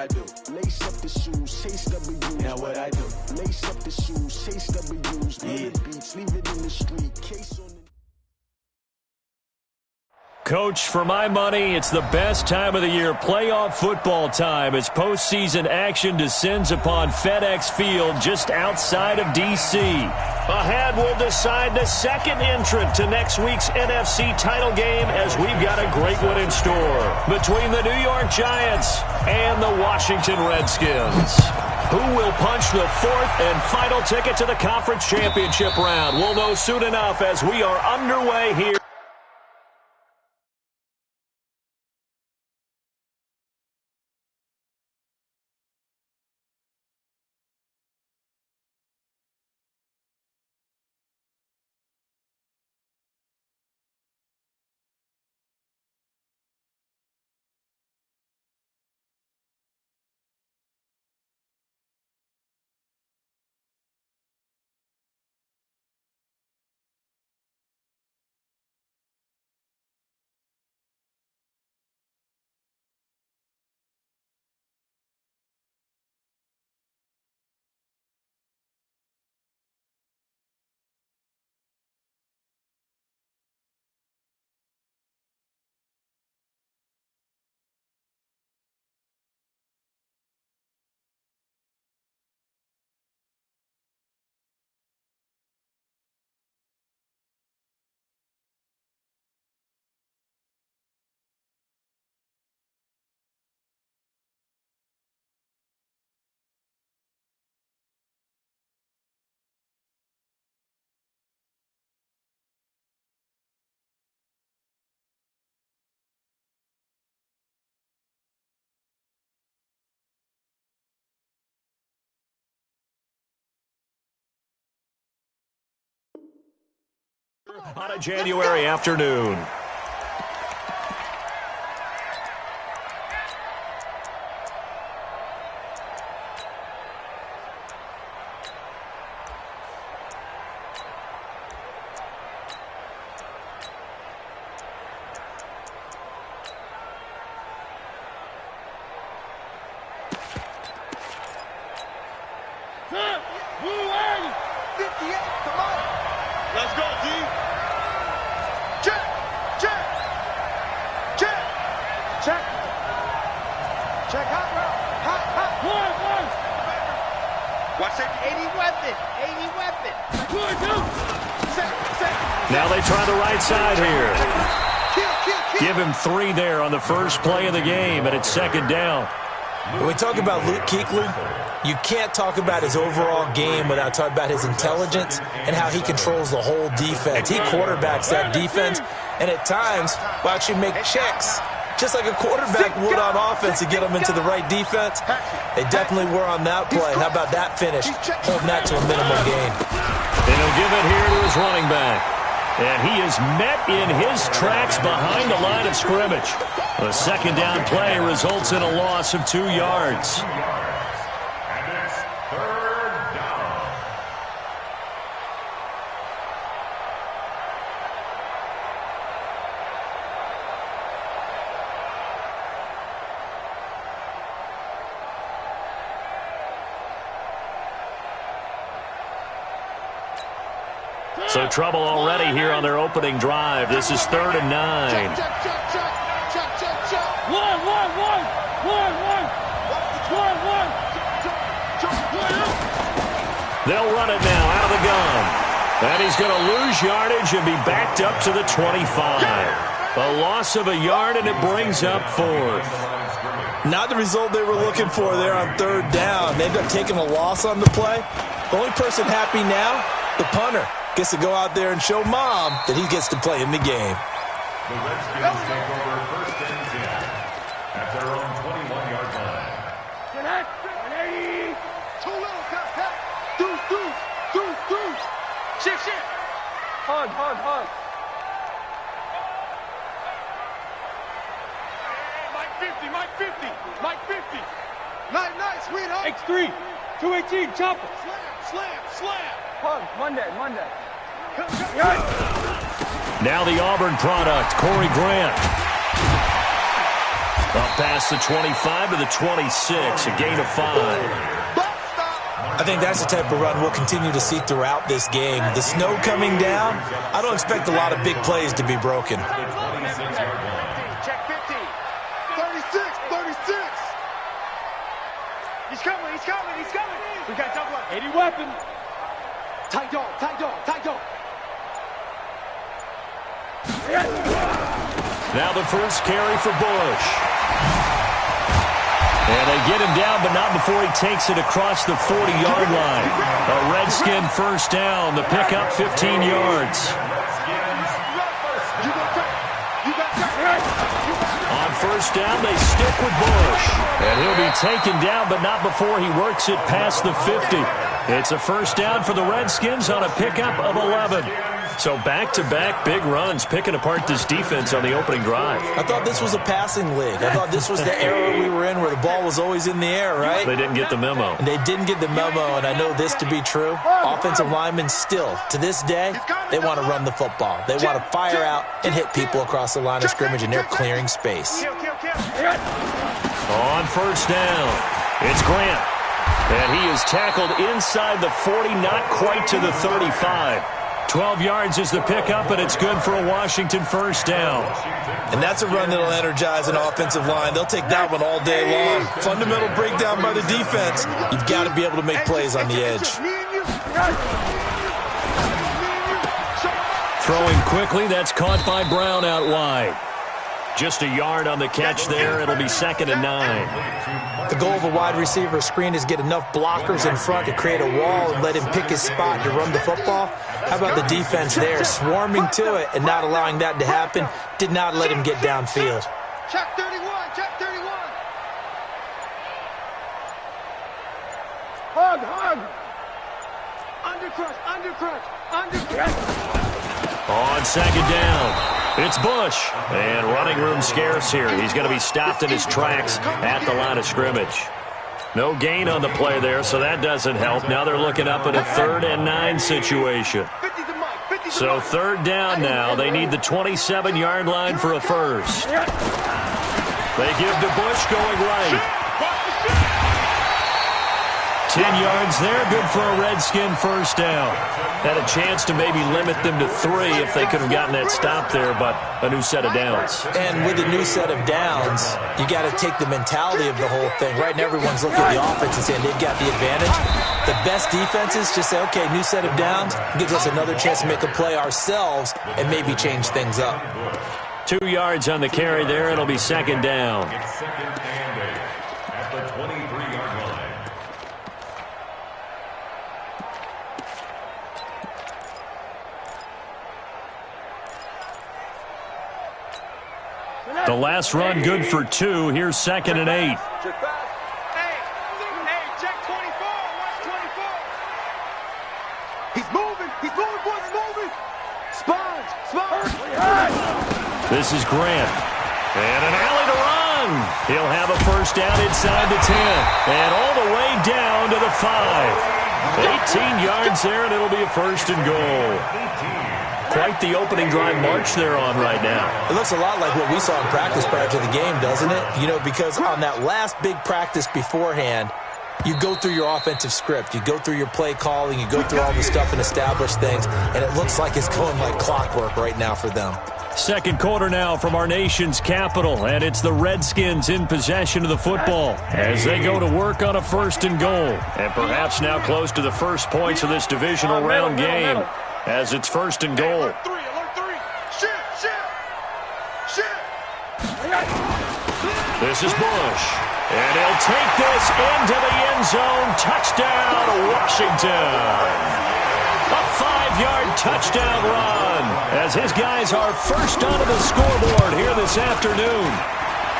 I do. Lace up the shoes, chase W's. Now what I do. Lace up the shoes, chase W's. Yeah. Beats, leave it in the street. Case on the... Coach, for my money, it's the best time of the year, playoff football time, as postseason action descends upon FedEx Field just outside of D.C. Ahead, we'll decide the second entrant to next week's NFC title game, as we've got a great one in store between the New York Giants and the Washington Redskins. Who will punch the fourth and final ticket to the conference championship round? We'll know soon enough as we are underway here. On a January afternoon. Now they try the right side here. Give him 3 there on the first play of the game, and it's second down. When we talk about Luke Kuechly, you can't talk about his overall game without talking about his intelligence and how he controls the whole defense. He quarterbacks that defense, and at times will actually make checks, just like a quarterback would on offense to get them into the right defense. They definitely were on that play. How about that finish? Holding that to a minimum gain. And he'll give it here to his running back. And he is met in his tracks behind the line of scrimmage. A second down play results in a loss of 2 yards. And it's third down. So trouble already here on their opening drive. This is 3rd and 9. They'll run it now out of the gun. And he's going to lose yardage and be backed up to the 25. A loss of a yard, and it brings up 4th. Not the result they were looking for there on 3rd down. They ended up taking a loss on the play. The only person happy now, the punter, gets to go out there and show Mom that he gets to play in the game. The Redskins take over 1st and 10 at their own 21-yard line. Too little, cut. Deuce. Shift. Hug. Mike 50. Nice, sweetheart. X3, 218, chopper. Slam. Hug, Monday. Now the Auburn product, Corey Grant. A past the 25 to the 26, a gain of 5. I think that's the type of run we'll continue to see throughout this game. The snow coming down, I don't expect a lot of big plays to be broken. Check 50. 36, 36. He's coming, he's coming, he's coming. We got double up. 80 weapon. Tight dog, tight dog, tight dog. Now the first carry for Bush. And they get him down, but not before he takes it across the 40-yard line. A Redskin first down. The pickup 15 yards. On first down, they stick with Bush. And he'll be taken down, but not before he works it past the 50. It's a first down for the Redskins on a pickup of 11. So back-to-back big runs picking apart this defense on the opening drive. I thought this was a passing league. I thought this was the era we were in where the ball was always in the air, right? They didn't get the memo. And they didn't get the memo, and I know this to be true. Offensive linemen still, to this day, they want to run the football. They want to fire out and hit people across the line of scrimmage, and they're clearing space. On first down, it's Grant. And he is tackled inside the 40, not quite to the 35. 12 yards is the pickup, and it's good for a Washington first down. And that's a run that'll energize an offensive line. They'll take that one all day long. Fundamental breakdown by the defense. You've got to be able to make plays on the edge. Throwing quickly, that's caught by Brown out wide. Just a yard on the catch there. It'll be 2nd and 9. The goal of a wide receiver screen is get enough blockers in front to create a wall and let him pick his spot to run the football. How about the defense there, swarming to it and not allowing that to happen? Did not let him get downfield. Check 31, check 31. Hug. Undercrush, undercrush, undercrush. On second down, it's Bush. And running room scarce here. He's going to be stopped in his tracks at the line of scrimmage. No gain on the play there, so that doesn't help. Now they're looking up at a 3rd and 9 situation. So 3rd down now. They need the 27-yard line for a first. They give to Bush going right. 10 yards there, good for a Redskin first down. Had a chance to maybe limit them to 3 if they could have gotten that stop there, but a new set of downs. And with a new set of downs, you got to take the mentality of the whole thing. Right now, everyone's looking at the offense and saying they've got the advantage. The best defenses just say, okay, new set of downs, gives us another chance to make a play ourselves and maybe change things up. 2 yards on the carry there. It'll be 2nd down. It's 2nd and 8 at the 23-yard line. The last run good for 2. Here's 2nd and 8. Hey, check 24, watch 24. He's moving, boys, moving. Sponge. This is Grant. And an alley to run. He'll have a first down inside the 10. And all the way down to the 5. 18 yards there, and it'll be a 1st and goal. Quite the opening drive march they're on right now. It looks a lot like what we saw in practice prior to the game, doesn't it? You know, because on that last big practice beforehand, you go through your offensive script. You go through your play calling. You go through all the stuff and establish things. And it looks like it's going like clockwork right now for them. Second quarter now from our nation's capital, and it's the Redskins in possession of the football as they go to work on a 1st and goal. And perhaps now close to the first points of this divisional round game as it's 1st and goal. Alert 3. Shit. This is Bush. And he'll take this into the end zone. Touchdown, Washington. A 5-yard touchdown run as his guys are first onto the scoreboard here this afternoon.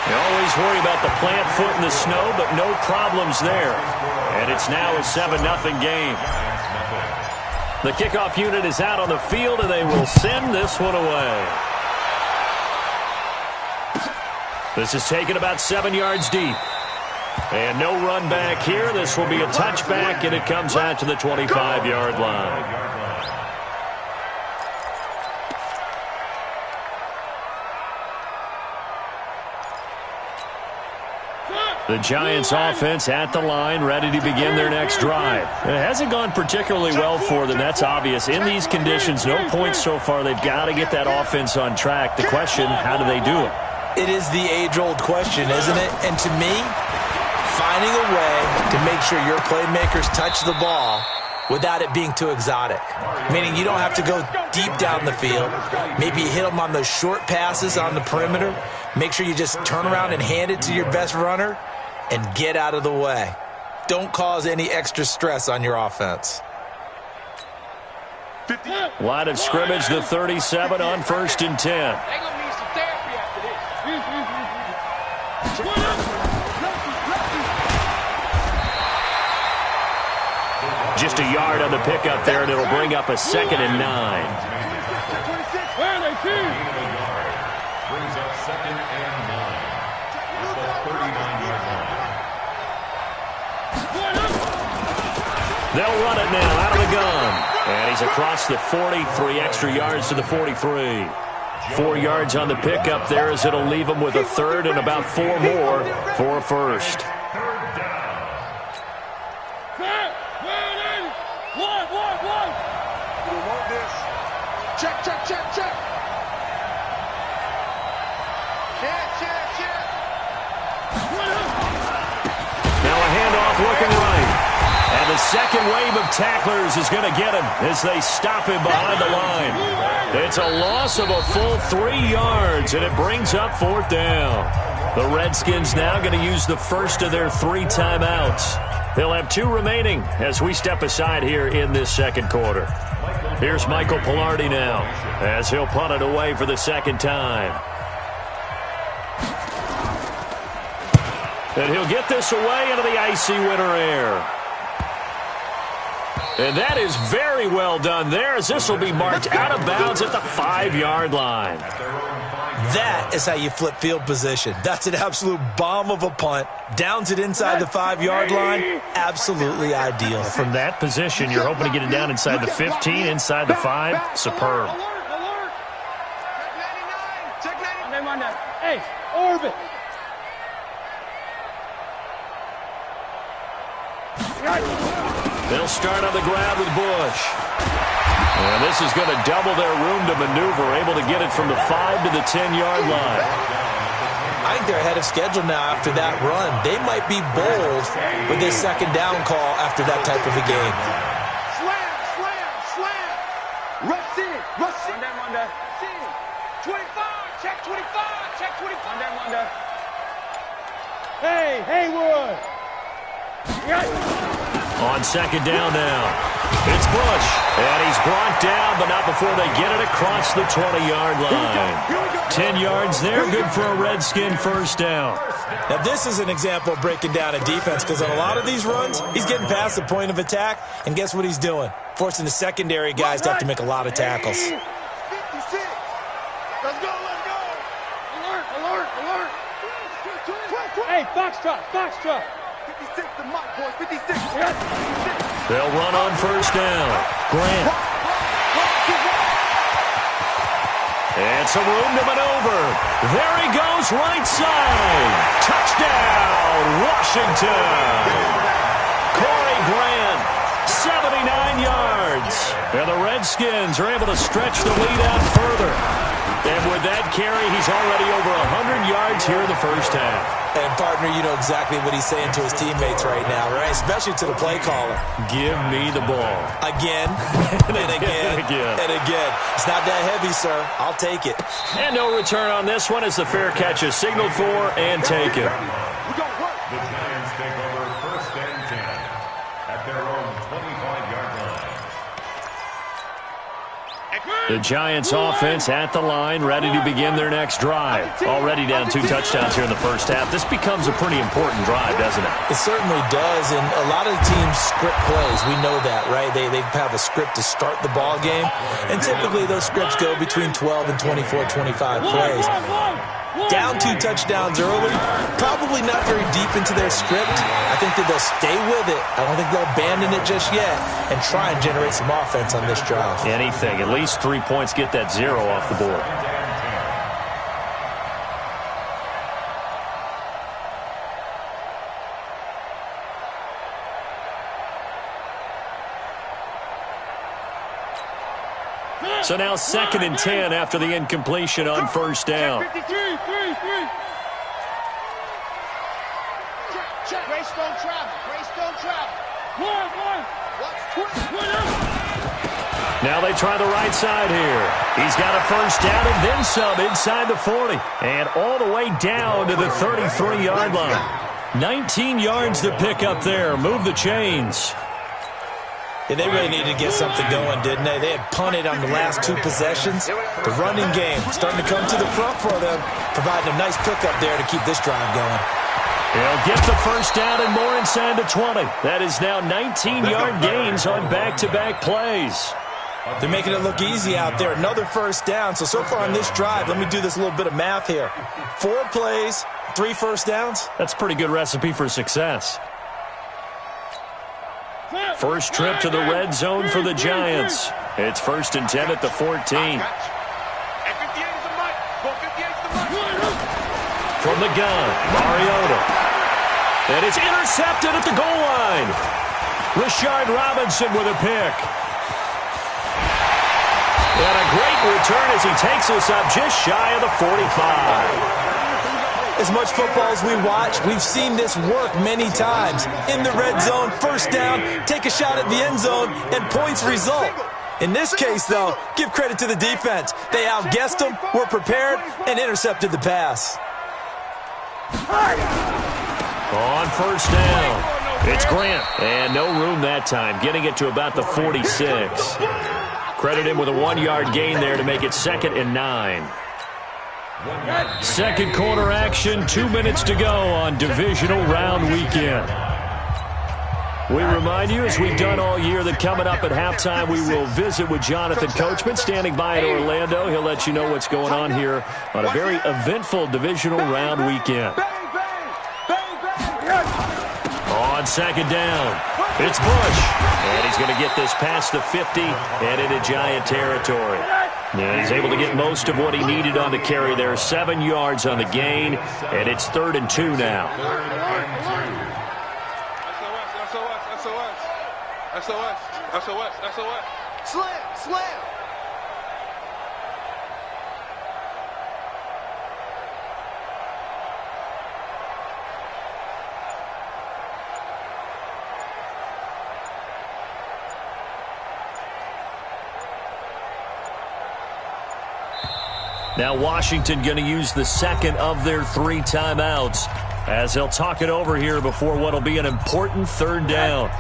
You always worry about the plant foot in the snow, but no problems there. And it's now a 7-0 game. The kickoff unit is out on the field, and they will send this one away. This is taken about 7 yards deep. And no run back here. This will be a touchback, and it comes out to the 25-yard line. The Giants offense at the line, ready to begin their next drive. It hasn't gone particularly well for them. That's obvious. In these conditions, no points so far. They've got to get that offense on track. The question, how do they do it? It is the age-old question, isn't it? And to me, finding a way to make sure your playmakers touch the ball without it being too exotic. Meaning you don't have to go deep down the field. Maybe you hit them on those short passes on the perimeter. Make sure you just turn around and hand it to your best runner and get out of the way. Don't cause any extra stress on your offense. Line of scrimmage, the 37 on 1st and 10. They're going to need some therapy after this. Just a yard on the pickup there, and it'll bring up a 2nd and 9. Where are they, two? Brings up 2nd and 9. At the 39-yard line. They'll run it now out of the gun. And he's across the 40, 3 extra yards to the 43. 4 yards on the pickup there as it'll leave him with a 3rd and about 4 more for a 1st. Check, check, check, check. Now a handoff looking right. And the second wave of tacklers is going to get him as they stop him behind the line. It's a loss of a full 3 yards, and it brings up 4th down. The Redskins now going to use the first of their 3 timeouts. They'll have 2 remaining as we step aside here in this second quarter. Here's Michael Pilardi now as he'll punt it away for the 2nd time. And he'll get this away into the icy winter air. And that is very well done there as this will be marked out of bounds at the 5-yard line. That is how you flip field position. That's an absolute bomb of a punt. Downs it inside the 5-yard line. Absolutely ideal. From that position, you're hoping to get it down inside the 15, inside the 5. Superb. Alert. Check 99. Hey, orbit. They'll start on the ground with Bush. And this is going to double their room to maneuver, able to get it from the 5 to the 10-yard line. I think they're ahead of schedule now after that run. They might be bold with this 2nd down call after that type of a game. Slam. Rush in. Monday. 25. Check 25. Check 25. Monday. Hey, Haywood. On 2nd down now, it's Bush. And he's brought down, but not before they get it across the 20-yard line. 10 yards there, good for a Redskin 1st down. Now, this is an example of breaking down a defense because on a lot of these runs, he's getting past the point of attack, and guess what he's doing? Forcing the secondary guys to have to make a lot of tackles. 56. Let's go. Alert. Hey, Foxtrot. 56 to Mike, boys. 56. They'll run on 1st down. Grant. And some room to maneuver. There he goes, right side. Touchdown, Washington. Corey Grant, 79 yards. And the Redskins are able to stretch the lead out further. And with that carry, he's already over 100 yards here in the 1st half. And, partner, you know exactly what he's saying to his teammates right now, right? Especially to the play caller. Give me the ball. Again, and again. It's not that heavy, sir. I'll take it. And no return on this one as the fair catch is signaled for and taken. The Giants take over 1st and 10 at their own 25-yard line. The Giants offense at the line, ready to begin their next drive. Already down 2 touchdowns here in the 1st half. This becomes a pretty important drive, doesn't it? It certainly does, and a lot of the teams script plays. We know that, right? They have a script to start the ball game, and typically those scripts go between 12 and 24, 25 plays. Down 2 touchdowns early, probably not very deep into their script. I think that they'll stay with it. I don't think they'll abandon it just yet and try and generate some offense on this drive. Anything. At least 3 points, get that 0 off the board. So now 2nd and 10 after the incompletion on first down. Grace don't travel. Grace don't travel. Now they try the right side here. He's got a first down and then some inside the 40. And all the way down to the 33-yard line. 19 yards to pick up there. Move the chains. Yeah, they really needed to get something going, didn't they? They had punted on the last 2 possessions. The running game starting to come to the front for them, providing a nice pickup there to keep this drive going. He'll get the first down and more inside the 20. That is now 19-yard gains on back-to-back plays. They're making it look easy out there. Another first down. So far on this drive, let me do this little bit of math here. 4 plays, 3 first downs. That's a pretty good recipe for success. First trip to the red zone for the Giants. It's 1st and 10 at the 14. From the gun, Mariota. And it's intercepted at the goal line. Rashard Robinson with a pick. And a great return as he takes us up just shy of the 45. As much football as we watch, we've seen this work many times. In the red zone, first down, take a shot at the end zone, and points result. In this case, though, give credit to the defense. They outguessed them, were prepared, and intercepted the pass. On first down, it's Grant. And no room that time, getting it to about the 46. Credit him with a 1-yard gain there to make it 2nd and 9. Second quarter action, 2 minutes to go on divisional round weekend. We remind you, as we've done all year, that coming up at halftime, we will visit with Jonathan Coachman, standing by in Orlando. He'll let you know what's going on here on a very eventful divisional round weekend. On 2nd down, it's Bush. And he's going to get this past the 50 and into Giant territory. And he's able to get most of what he needed on the carry there. 7 yards on the gain, and it's 3rd and 2 now. SOS. Slam. Now Washington going to use the 2nd of their 3 timeouts as they'll talk it over here before what will be an important 3rd down.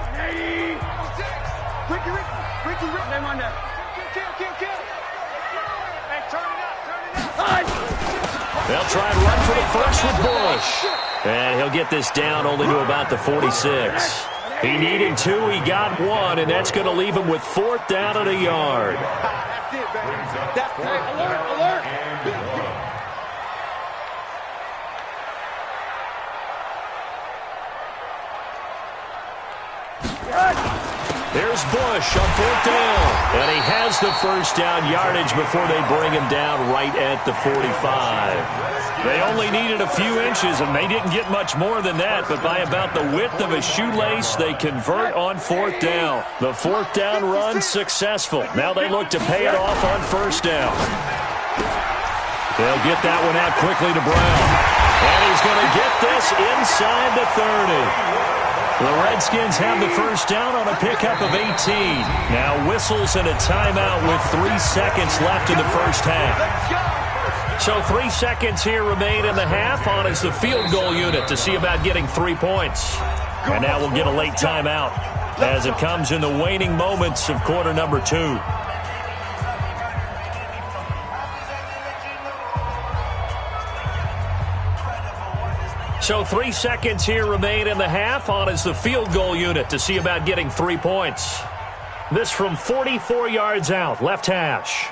They'll try and run for the first with Bush. And he'll get this down only to about the 46. He needed 2, he got 1, and that's going to leave him with 4th down and a yard. That's it, baby. That's it. Alert. There's Bush on 4th down. And he has the first down yardage before they bring him down right at the 45. They only needed a few inches, and they didn't get much more than that. But by about the width of a shoelace, they convert on 4th down. The 4th down run successful. Now they look to pay it off on 1st down. They'll get that one out quickly to Brown. And he's going to get this inside the 30. The Redskins have the first down on a pickup of 18. Now whistles and a timeout with 3 seconds left in the first half. So 3 seconds here remain in the half. On is the field goal unit to see about getting 3 points. And now we'll get a late timeout as it comes in the waning moments of quarter number 2. So 3 seconds here remain in the half. On is the field goal unit to see about getting 3 points. This from 44 yards out, left hash.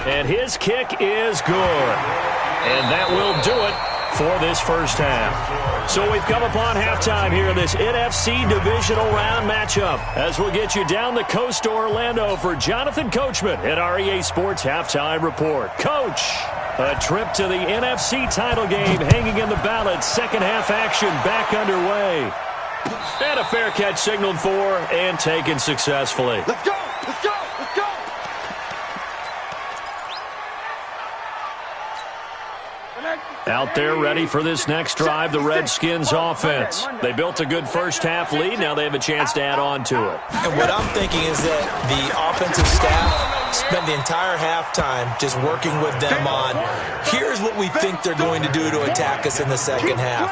And his kick is good. And that will do it for this first half. So we've come upon halftime here in this NFC Divisional Round matchup as we'll get you down the coast to Orlando for Jonathan Coachman at our EA Sports Halftime Report. Coach. A trip to the NFC title game hanging in the balance. Second half action back underway. And a fair catch signaled for and taken successfully. Let's go! Let's go! Let's go! Out there ready for this next drive, the Redskins offense. They built a good first half lead. Now they have a chance to add on to it. And what I'm thinking is that the offensive staff spent the entire halftime just working with them on, here's what we think they're going to do to attack us in the second half.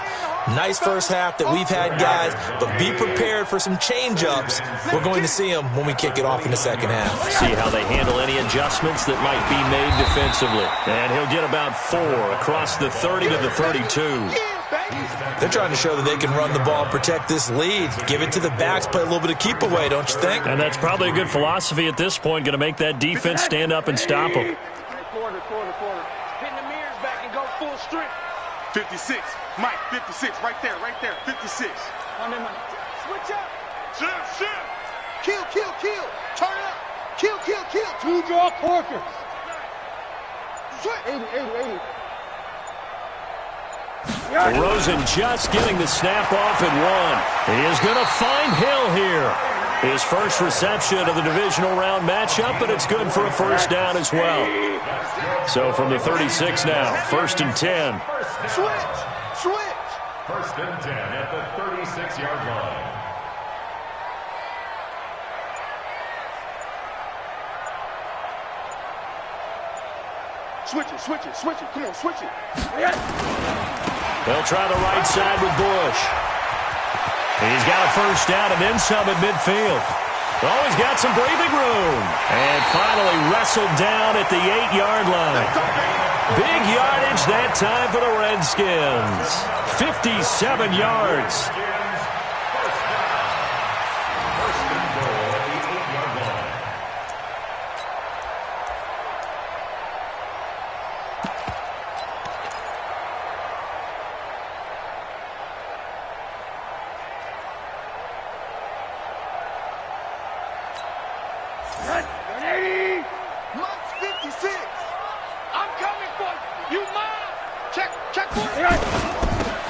Nice first half that we've had, guys, but be prepared for some change-ups. We're going to see them when we kick it off in the second half. See how they handle any adjustments that might be made defensively. And he'll get about 4 across the 30 to the 32. They're trying to show that they can run the ball and protect this lead. Give it to the backs, play a little bit of keep away, don't you think? And that's probably a good philosophy at this point, going to make that defense stand up and stop them. Quarter. Pin the mirrors back and go full strength. 56. Mike, 56. Right there. 56. Switch up. Shift. Kill. Turn it up. Kill. 2 draw corkers. Switch. 80. Rosen just getting the snap off and 1. He is going to find Hill here. His first reception of the divisional round matchup, but it's good for a first down as well. So from the 36 now, 1st and 10. Switch. 1st and 10 at the 36-yard line. Switch it. Come on, switch it. They'll try the right side with Bush. He's got a first down and then some at midfield. Oh, he's got some breathing room. And finally wrestled down at the 8-yard line. Big yardage that time for the Redskins. 57 yards.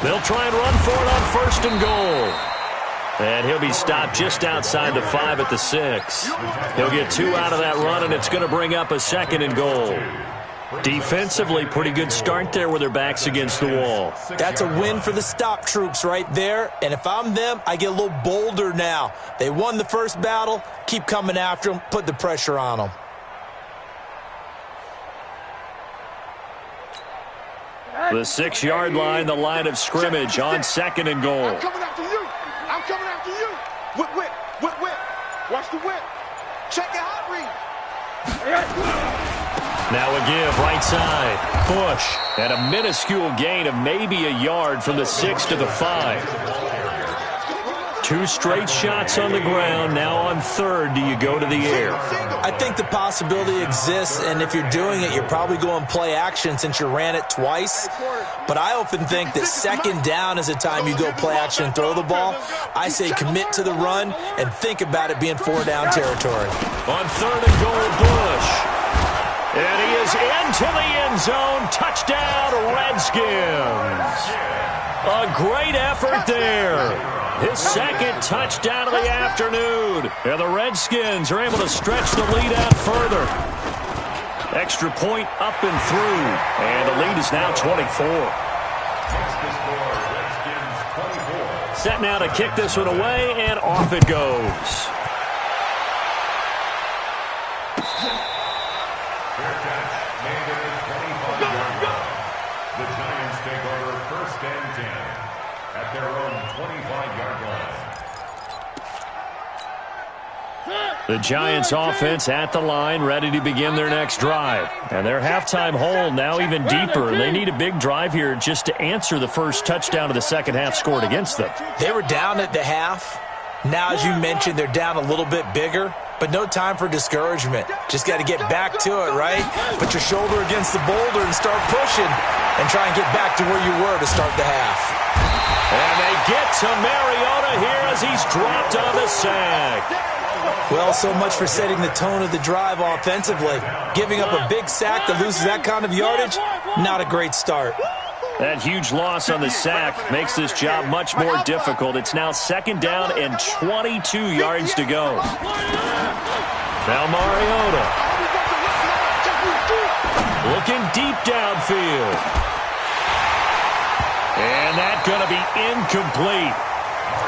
They'll try and run for it on 1st and goal. And he'll be stopped just outside the 5 at the 6. He'll get 2 out of that run, and it's going to bring up a 2nd and goal. Defensively, pretty good start there with their backs against the wall. That's a win for the stop troops right there. And if I'm them, I get a little bolder now. They won the first battle. Keep coming after them. Put the pressure on them. The 6-yard line, the line of scrimmage on 2nd and goal. I'm coming after you. Whip. Watch the whip. Check your hot read. Now a give, right side. Bush at a minuscule gain of maybe a yard from the 6 to the 5. 2 straight shots on the ground. Now on 3rd, do you go to the air? I think the possibility exists, and if you're doing it, you're probably going play action since you ran it twice. But I often think that 2nd down is the time you go play action and throw the ball. I say commit to the run and think about it being 4-down territory. On 3rd and goal, Bush. And he is into the end zone. Touchdown, Redskins. A great effort there. His 2nd touchdown of the afternoon. And the Redskins are able to stretch the lead out further. Extra point up and through. And the lead is now 24. Set now to kick this one away, and off it goes. The Giants take over 1st and 10 at their own 25-yard line. The Giants offense at the line, ready to begin their next drive. And their halftime hole now even deeper. They need a big drive here just to answer the first touchdown of the second half scored against them. They were down at the half. Now, as you mentioned, they're down a little bit bigger. But no time for discouragement. Just got to get back to it, right? Put your shoulder against the boulder and start pushing. And try and get back to where you were to start the half. And they get to Mariota here as he's dropped on the sack. Well, so much for setting the tone of the drive offensively. Giving up a big sack that loses that kind of yardage, Not a great start. That huge loss on the sack makes this job much more difficult. It's now 2nd down and 22 yards to go. Now Mariota. Looking deep downfield. And that's going to be incomplete.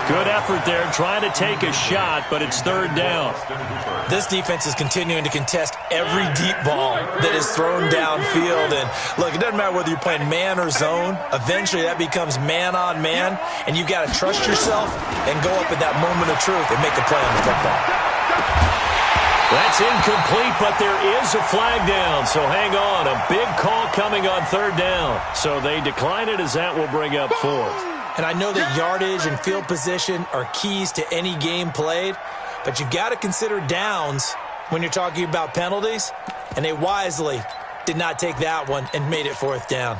Good effort there trying to take a shot, but it's 3rd down. This defense is continuing to contest every deep ball that is thrown downfield. And look, it doesn't matter whether you're playing man or zone. Eventually that becomes man on man, and you've got to trust yourself and go up at that moment of truth and make a play on the football. That's incomplete, but there is a flag down, so hang on. A big call coming on 3rd down. So they decline it as that will bring up 4th. And I know that yardage and field position are keys to any game played, but you got to consider downs when you're talking about penalties, and they wisely did not take that one and made it 4th down.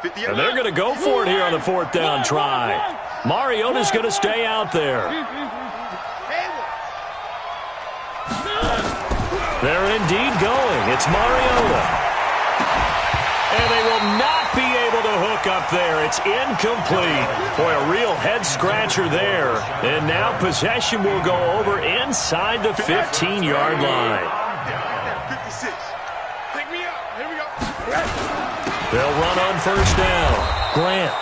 And they're going to go for it here on the 4th down try. Mariota's going to stay out there. They're indeed going. It's Mariota. And they will not be able to hook up there. It's incomplete. Boy, a real head-scratcher there. And now possession will go over inside the 15-yard line. 56. Pick me up. Here we go. They'll run on 1st down. Grant.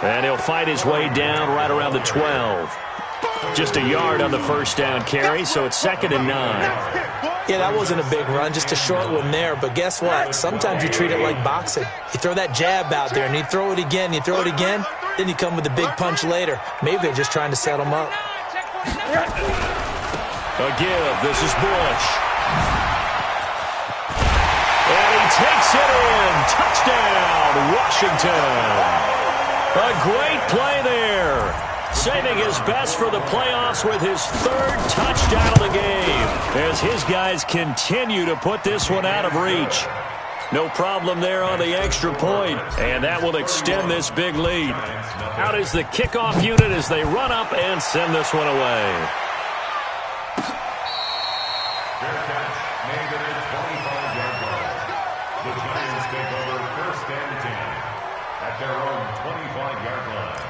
And he'll fight his way down right around the 12. Just a yard on the 1st down carry, so it's 2nd and 9. Yeah, that wasn't a big run, just a short one there. But guess what? Sometimes you treat it like boxing. You throw that jab out there, and you throw it again, then you come with a big punch later. Maybe they're just trying to set them up. A give. This is Bush. And he takes it in. Touchdown, Washington. A great play there. Saving his best for the playoffs with his 3rd touchdown of the game as his guys continue to put this one out of reach. No problem there on the extra point, and that will extend this big lead. Out is the kickoff unit as they run up and send this one away. Fair catch made at the 25-yard line. The Giants take over 1st and 10 at their own 25-yard line.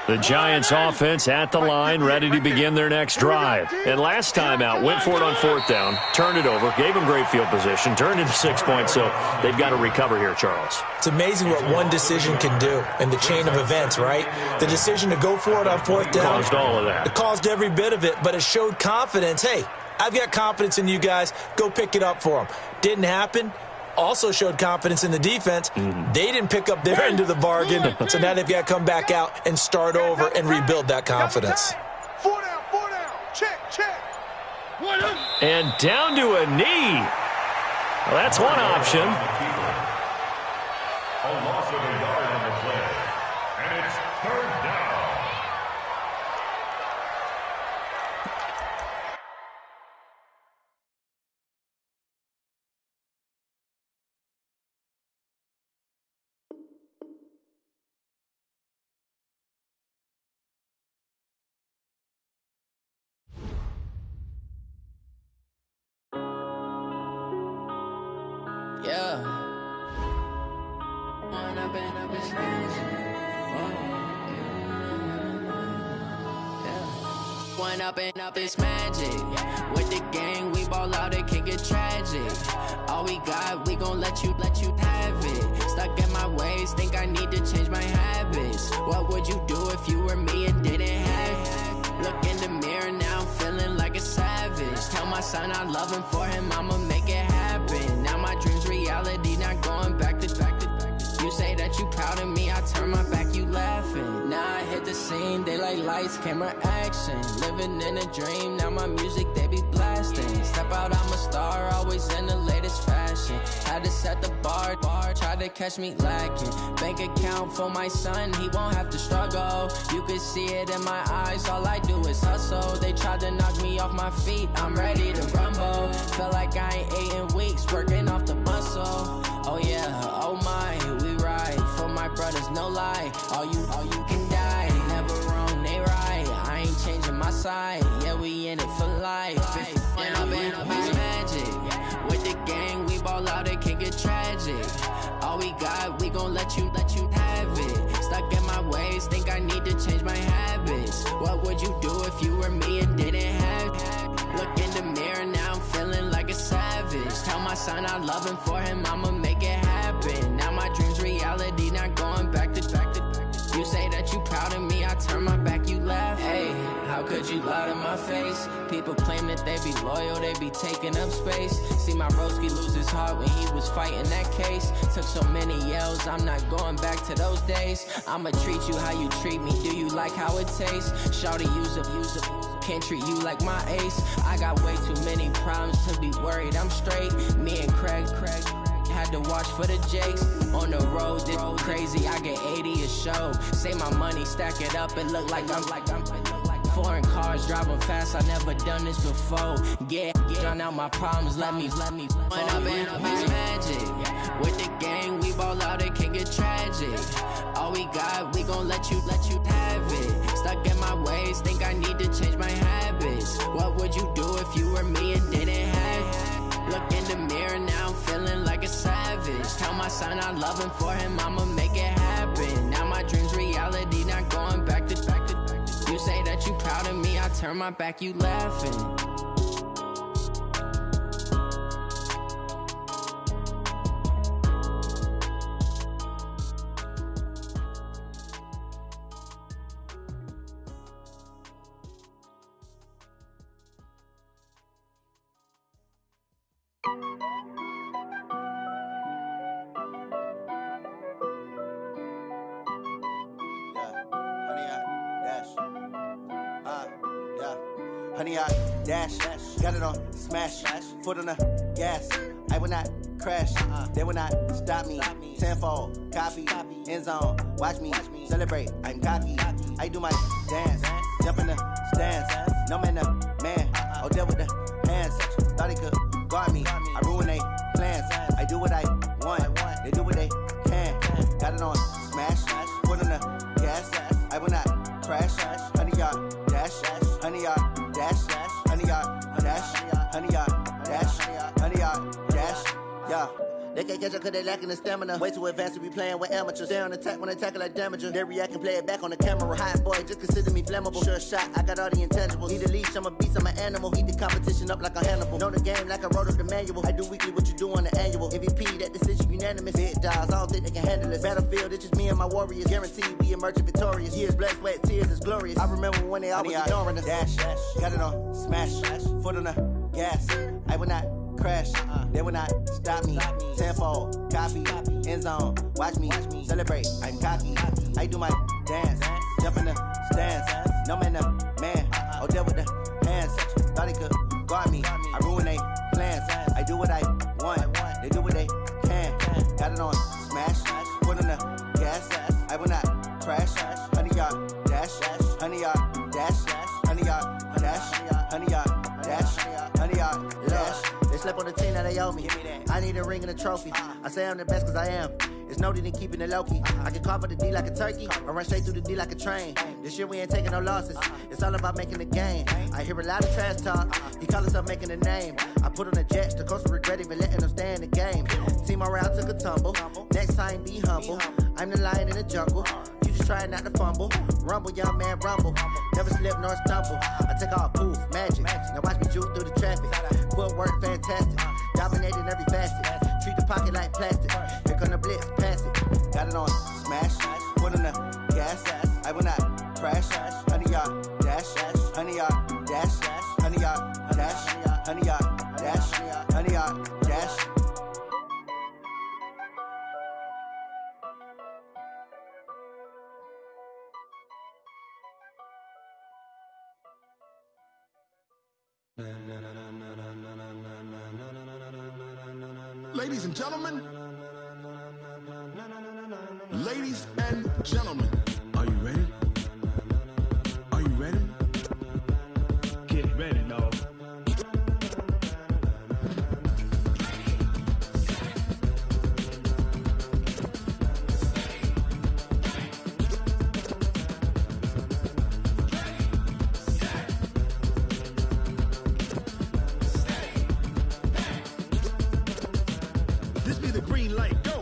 The Giants offense at the line, ready to begin their next drive. And last time out, went for it on 4th down, turned it over, gave them great field position, turned into 6 points, so they've got to recover here, Charles. It's amazing what one decision can do in the chain of events, right? The decision to go for it on 4th down. Caused all of that. It caused every bit of it, but it showed confidence. Hey, I've got confidence in you guys. Go pick it up for them. Didn't happen. Also showed confidence in the defense. They didn't pick up their end of the bargain, so now they've got to come back out and start over and rebuild that confidence. 4 down. Check. And down to a knee. Well, that's one option. A loss of a yard on the play, and it's 3rd down. Yeah. One up and up is magic. With the gang, we ball out, it can get tragic. All we got, we gon' let you have it. Stuck in my ways, think I need to change my habits. What would you do if you were me and didn't have it? Look in the mirror, now I'm feeling like a savage. Tell my son I love him, for him I'ma make it happen. Now my dream's reality, not going back to. You say that you proud of me, I turn my back, you laughing. Now I hit the scene, they like lights, camera, action. Living in a dream, now my music, they be blasting. Step out, I'm a star, always in the latest fashion. Had to set the bar, try to catch me lacking. Bank account for my son, he won't have to struggle. You can see it in my eyes, all I do is hustle. They tried to knock me off my feet, I'm ready to rumble. Feel like I ain't ate in weeks, working off the muscle. Oh yeah, oh my, we ride for my brothers, no lie. All you can die, never wrong, they right. I ain't changing my side, yeah, we in it for life. When I've been gon' let you have it. Stuck in my ways, think I need to change my habits. What would you do if you were me and didn't have it? Look in the mirror, now I'm feeling like a savage. Tell my son I love him, for him I'ma make it happen. Now my dream's reality, not going back to. You say that you proud of me, I turn my back, you laugh. Hey, how could you lie to my face? People claim that they be loyal, they be taking up space. See my broski lose his heart when he was fighting that case. Took so many yells, I'm not going back to those days. I'ma treat you how you treat me, do you like how it tastes? Shawty, use up, can't treat you like my ace. I got way too many problems to be worried, I'm straight. Me and Craig had to watch for the Jakes. On the road, this crazy, I get 80 a show. Say my money, stack it up, it look like I'm foreign cars, driving fast, I never done this before. Yeah, drown out my problems, let me When up in it's magic. With the gang, we ball out, it can get tragic. All we got, we gon' let you have it. Stuck in my ways, think I need to change my habits. What would you do if you were me and didn't have it? Look in the mirror, now I'm feeling like a savage. Tell my son I love him, for him I'ma make it happen. Now my dream's reality, not going back to. You say that you proud of me, I turn my back, you laughing. Honey, I dash, got it on smash, foot on the gas. I will not crash, they will not stop me. Tenfold, copy, end zone, watch me celebrate. I'm cocky, I do my dance, jump in the stands. No man, the man, oh deal with the hands. Thought he could guard me, I ruin they plans. I do what I want, they do what they can. Got it on smash, foot on the gas. I will not crash, honey, y'all dash, honey, y'all dash, honey, y'all dash, honey, y'all dash, honey, y'all dash, yeah. They can't catch up cause they lacking the stamina. Way too advanced to be playing with amateurs. Stay on attack when they tackle like damager. They react and play it back on the camera. Hot boy, just consider me flammable. Sure shot, I got all the intangibles. Need a leash, I'm a beast, I'm an animal. Eat the competition up like a Hannibal. Know the game like I wrote up the manual. I do weekly what you do on the annual. MVP, that decision unanimous. Big dogs, I don't think they can handle it. Battlefield, it's just me and my warriors. Guaranteed we emerge victorious. Years, blood, sweat, tears, is glorious. I remember when they always ignoring us. Dash, got it on smash, foot on the gas. I will not crash, they will not stop me. Tenfold, copy, end zone, watch me celebrate. I'm cocky, I do my dance, jump in the stands. No man, the man, oh deal with the hands. Thought he could guard me, I ruin they plans. I do what I want, they do what they can. Got it on smash, foot on the gas. I will not crash, honey, y'all dash, honey, y'all dash, honey, y'all dash, honey, y'all dash, honey, y'all dash. They slept on the team that they owe me. I need a ring and a trophy. I say I'm the best cause I am. It's no need in keeping it low-key. I can carve up the D like a turkey or run straight through the D like a train. This year we ain't taking no losses. It's all about making the game. I hear a lot of trash talk. He call himself making a name. I put on the jets. The coach will regret even letting them stay in the game. Team morale took a tumble. Next time be humble. I'm the lion in the jungle. You just try not to fumble. Rumble, young man, rumble. Never slip nor stumble. I take off, poof, magic. Now watch me juke through the traffic. Footwork fantastic. Dominating every facet. Treat the pocket like plastic. Here come the blitz, pass it. Got it on smash. Foot on the gas. I will not crash. Honey, y'all dash. Honey, y'all dash. Honey, y'all dash. Honey, y'all dash. Honey, y'all dash. Ladies and gentlemen, ladies and gentlemen, are you ready? Are you ready? Get ready, dog. This be the green light. Go.